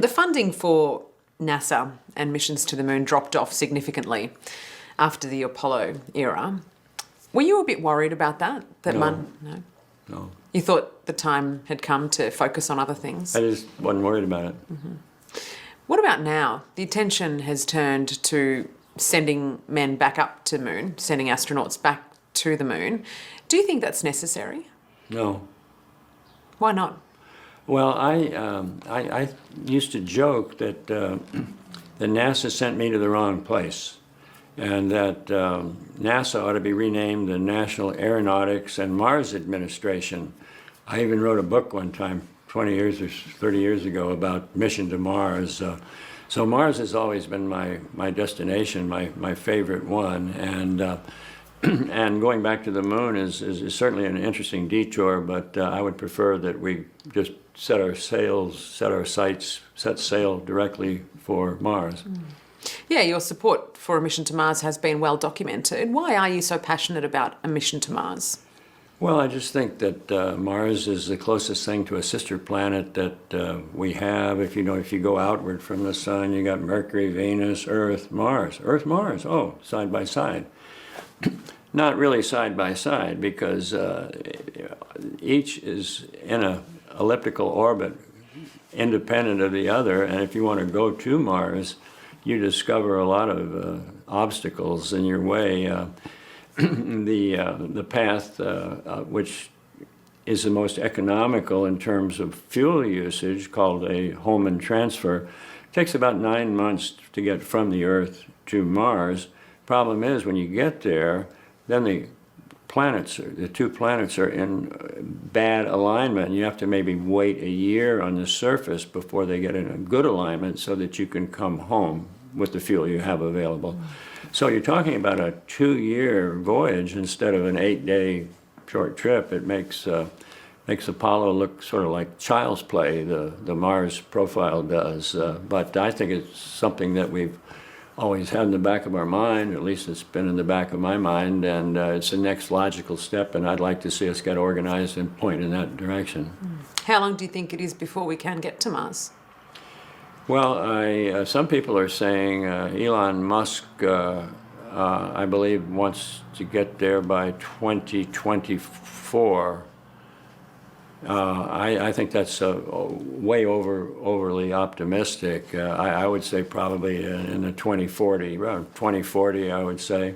The funding for NASA and missions to the moon dropped off significantly after the Apollo era. Were you a bit worried about that? No. No? You thought the time had come to focus on other things? I just wasn't worried about it. What about now? The attention has turned to sending men back up to the moon, sending astronauts back to the moon. Do you think that's necessary? No. Why not? Well, I used to joke that that NASA sent me to the wrong place, and that NASA ought to be renamed the National Aeronautics and Mars Administration. I even wrote a book one time, 20 years or 30 years ago, about mission to Mars. So Mars has always been my destination, my favorite one, and and going back to the moon is certainly an interesting detour, but I would prefer that we just set sail directly for Mars. Yeah, your support for a mission to Mars has been well documented. Why are you so passionate about a mission to Mars? Well, I just think that Mars is the closest thing to a sister planet that we have. If you go outward from the sun, you got Mercury, Venus, Earth, Mars. Earth, Mars, oh, side by side. Not really side by side, because each is in an elliptical orbit independent of the other, and if you want to go to Mars, you discover a lot of obstacles in your way. The path, which is the most economical in terms of fuel usage, called a Hohmann transfer, takes about 9 months to get from the Earth to Mars. Problem is, when you get there, then the two planets are in bad alignment. You have to maybe wait a year on the surface before they get in a good alignment so that you can come home with the fuel you have available. So you're talking about a 2-year voyage instead of an 8-day short trip. It makes Apollo look sort of like child's play, the Mars profile does. But I think it's something that we've always had in the back of our mind, at least it's been in the back of my mind, and it's the next logical step, and I'd like to see us get organized and point in that direction. How long do you think it is before we can get to Mars? Well, some people are saying Elon Musk, I believe, wants to get there by 2024. I think that's way overly optimistic. I would say probably in the 2040, around 2040, I would say.